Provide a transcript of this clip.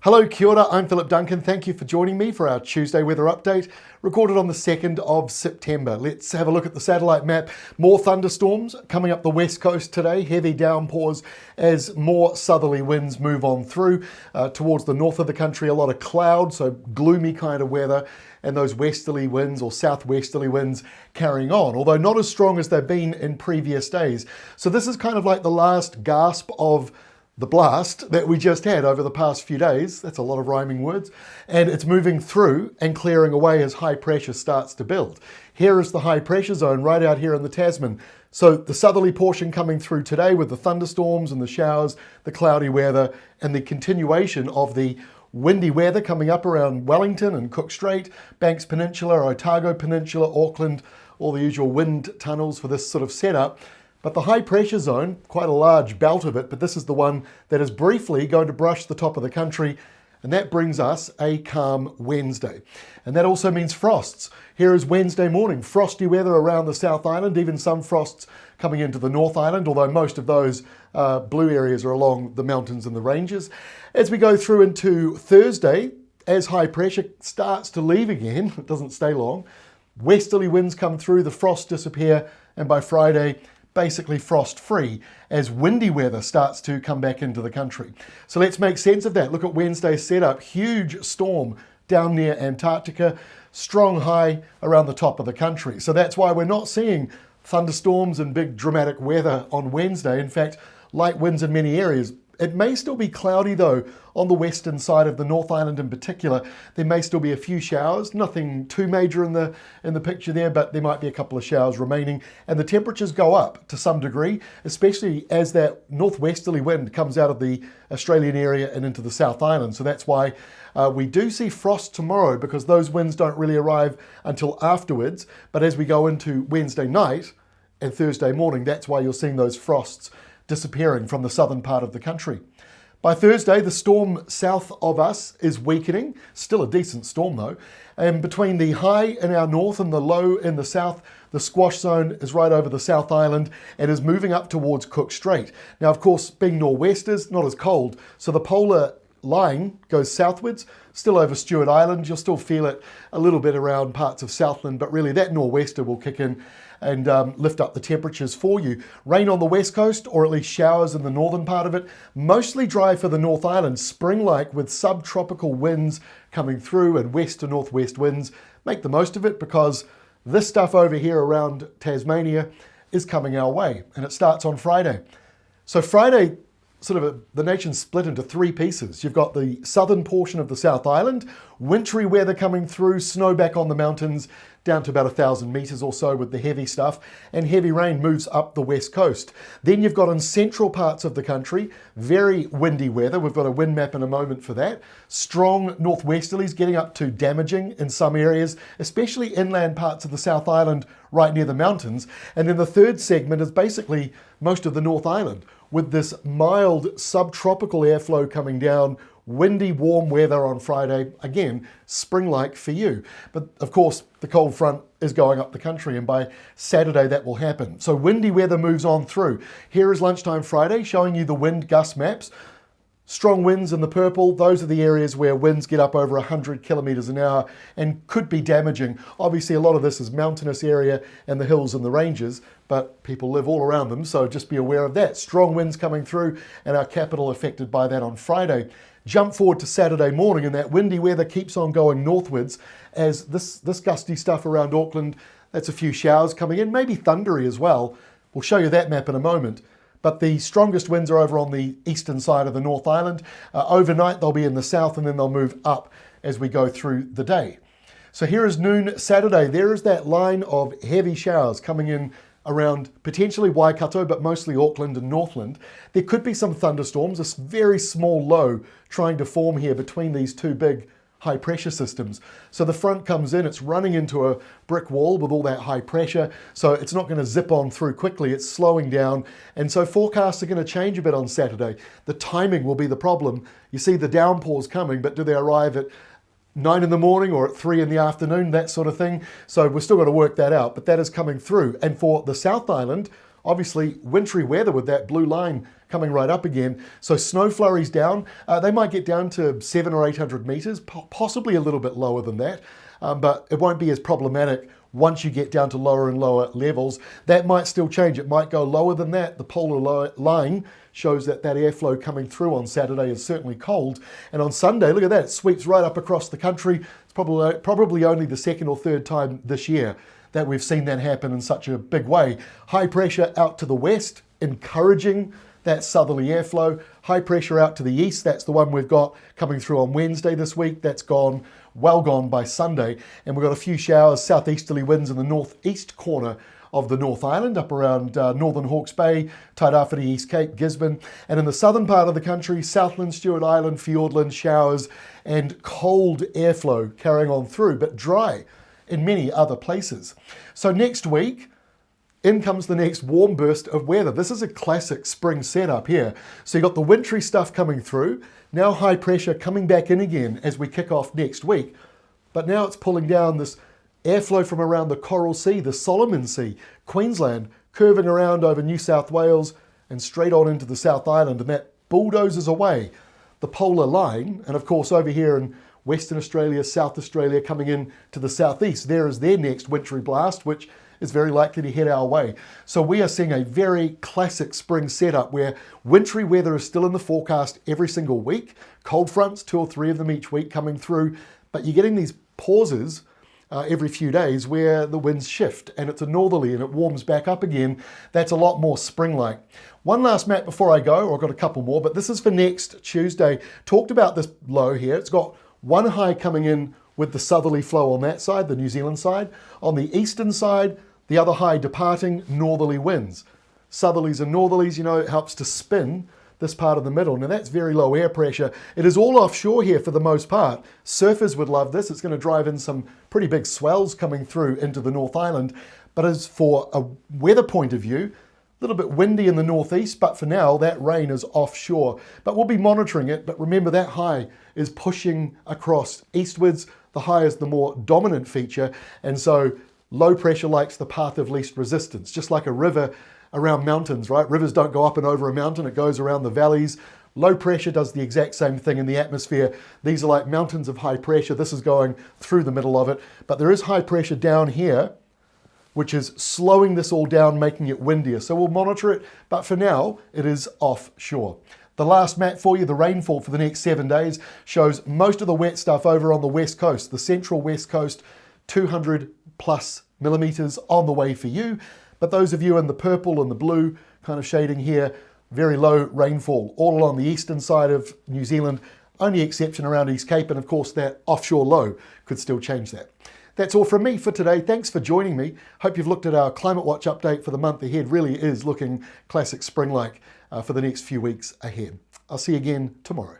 Hello, kia ora, I'm Philip Duncan. Thank you for joining me for our Tuesday weather update, recorded on the 2nd of September. Let's have a look at the satellite map. More thunderstorms coming up the west coast today, heavy downpours as more southerly winds move on through towards the north of the country. A lot of cloud, so gloomy kind of weather, and those westerly winds or southwesterly winds carrying on, although not as strong as they've been in previous days. So this is kind of like the last gasp of the blast that we just had over the past few days. That's a lot of rhyming words. And it's moving through and clearing away as high pressure starts to build. Here is the high pressure zone right out here in the Tasman. So the southerly portion coming through today with the thunderstorms and the showers, the cloudy weather, and the continuation of the windy weather coming up around Wellington and Cook Strait, Banks Peninsula, Otago Peninsula, Auckland, all the usual wind tunnels for this sort of setup. But the high pressure zone, quite a large belt of it, but this is the one that is briefly going to brush the top of the country, and that brings us a calm Wednesday. And that also means frosts. Here is Wednesday morning, frosty weather around the South Island, even some frosts coming into the North Island, although most of those blue areas are along the mountains and the ranges. As we go through into Thursday, as high pressure starts to leave again, it doesn't stay long, westerly winds come through, the frosts disappear, and by Friday, basically frost-free as windy weather starts to come back into the country. So let's make sense of that. Look at Wednesday's setup. Huge storm down near Antarctica, strong high around the top of the country. So that's why we're not seeing thunderstorms and big dramatic weather on Wednesday. In fact, light winds in many areas. It may still be cloudy though on the western side of the North Island in particular. There may still be a few showers, nothing too major in the picture there, but there might be a couple of showers remaining, and the temperatures go up to some degree, especially as that northwesterly wind comes out of the Australian area and into the South Island. So that's why we do see frost tomorrow, because those winds don't really arrive until afterwards. But as we go into Wednesday night and Thursday morning, that's why you're seeing those frosts disappearing from the southern part of the country. By Thursday, the storm south of us is weakening. Still a decent storm though. And between the high in our north and the low in the south, the squash zone is right over the South Island and is moving up towards Cook Strait. Now, of course, being nor'westers, not as cold, so the polar line goes southwards, still over Stewart Island. You'll still feel it a little bit around parts of Southland, but really that nor'wester will kick in and lift up the temperatures for you. Rain on the west coast, or at least showers in the northern part of it. Mostly dry for the North Island, spring-like with subtropical winds coming through and west to northwest winds. Make the most of it, because this stuff over here around Tasmania is coming our way, and it starts on Friday. So Friday, the nation's split into three pieces. You've got the southern portion of the South Island, wintry weather coming through, snow back on the mountains, down to about 1,000 metres or so with the heavy stuff, and heavy rain moves up the west coast. Then you've got in central parts of the country, very windy weather. We've got a wind map in a moment for that. Strong northwesterlies getting up to damaging in some areas, especially inland parts of the South Island right near the mountains. And then the third segment is basically most of the North Island, with this mild subtropical airflow coming down, windy, warm weather on Friday, again, spring-like for you. But of course, the cold front is going up the country, and by Saturday that will happen. So windy weather moves on through. Here is lunchtime Friday, showing you the wind gust maps. Strong winds in the purple, those are the areas where winds get up over 100 kilometres an hour and could be damaging. Obviously, a lot of this is mountainous area and the hills and the ranges, but people live all around them, so just be aware of that. Strong winds coming through, and our capital affected by that on Friday. Jump forward to Saturday morning, and that windy weather keeps on going northwards as this gusty stuff around Auckland, that's a few showers coming in, maybe thundery as well. We'll show you that map in a moment. But the strongest winds are over on the eastern side of the North Island. Overnight they'll be in the south, and then they'll move up as we go through the day. So here is noon Saturday. There is that line of heavy showers coming in around potentially Waikato, but mostly Auckland and Northland. There could be some thunderstorms, a very small low trying to form here between these two big high pressure systems. So the front comes in, it's running into a brick wall with all that high pressure, so it's not going to zip on through quickly, it's slowing down, and so forecasts are going to change a bit on Saturday. The timing will be the problem. You see the downpours coming, but do they arrive at 9 in the morning or at 3 in the afternoon, that sort of thing? So we've still got to work that out, but that is coming through. And for the South Island, obviously wintry weather with that blue line coming right up again. So snow flurries down. They might get down to 700 or 800 meters, possibly a little bit lower than that, but it won't be as problematic once you get down to lower and lower levels. That might still change. It might go lower than that. The polar line shows that airflow coming through on Saturday is certainly cold. And on Sunday, look at that, it sweeps right up across the country. It's probably only the second or third time this year that we've seen that happen in such a big way. High pressure out to the west, encouraging that southerly airflow. High pressure out to the east, that's the one we've got coming through on Wednesday this week. That's well gone by Sunday. And we've got a few showers, southeasterly winds in the northeast corner of the North Island, up around northern Hawke's Bay, Tairāwhiti, East Cape, Gisborne. And in the southern part of the country, Southland, Stewart Island, Fiordland, showers and cold airflow carrying on through, but dry in many other places. So next week, in comes the next warm burst of weather. This is a classic spring setup here. So you've got the wintry stuff coming through, now high pressure coming back in again as we kick off next week. But now it's pulling down this airflow from around the Coral Sea, the Solomon Sea, Queensland, curving around over New South Wales and straight on into the South Island, and that bulldozes away the polar line. And of course over here in Western Australia, South Australia, coming in to the southeast, there is their next wintry blast, which is very likely to head our way. So we are seeing a very classic spring setup where wintry weather is still in the forecast every single week. Cold fronts, 2 or 3 of them each week coming through, but you're getting these pauses every few days where the winds shift and it's a northerly and it warms back up again. That's a lot more spring-like. One last map before I go, or I've got a couple more, but this is for next Tuesday. Talked about this low here. It's got one high coming in with the southerly flow on that side, the New Zealand side. On the eastern side, the other high departing, northerly winds. Southerlies and northerlies, it helps to spin this part of the middle. Now that's very low air pressure. It is all offshore here for the most part. Surfers would love this. It's going to drive in some pretty big swells coming through into the North Island. But as for a weather point of view, a little bit windy in the northeast, but for now that rain is offshore. But we'll be monitoring it. But remember, that high is pushing across eastwards. The high is the more dominant feature. And so low pressure likes the path of least resistance, just like a river around mountains, right? Rivers don't go up and over a mountain, it goes around the valleys. Low pressure does the exact same thing in the atmosphere. These are like mountains of high pressure. This is going through the middle of it, but there is high pressure down here, which is slowing this all down, making it windier. So we'll monitor it, but for now, it is offshore. The last map for you, the rainfall for the next 7 days, shows most of the wet stuff over on the west coast, the central west coast, 200 plus millimeters on the way for you. But those of you in the purple and the blue kind of shading here, very low rainfall all along the eastern side of New Zealand, only exception around East Cape, and of course that offshore low could still change that. That's all from me for today. Thanks for joining me. Hope you've looked at our Climate Watch update for the month ahead. Really is looking classic spring-like for the next few weeks ahead. I'll see you again tomorrow.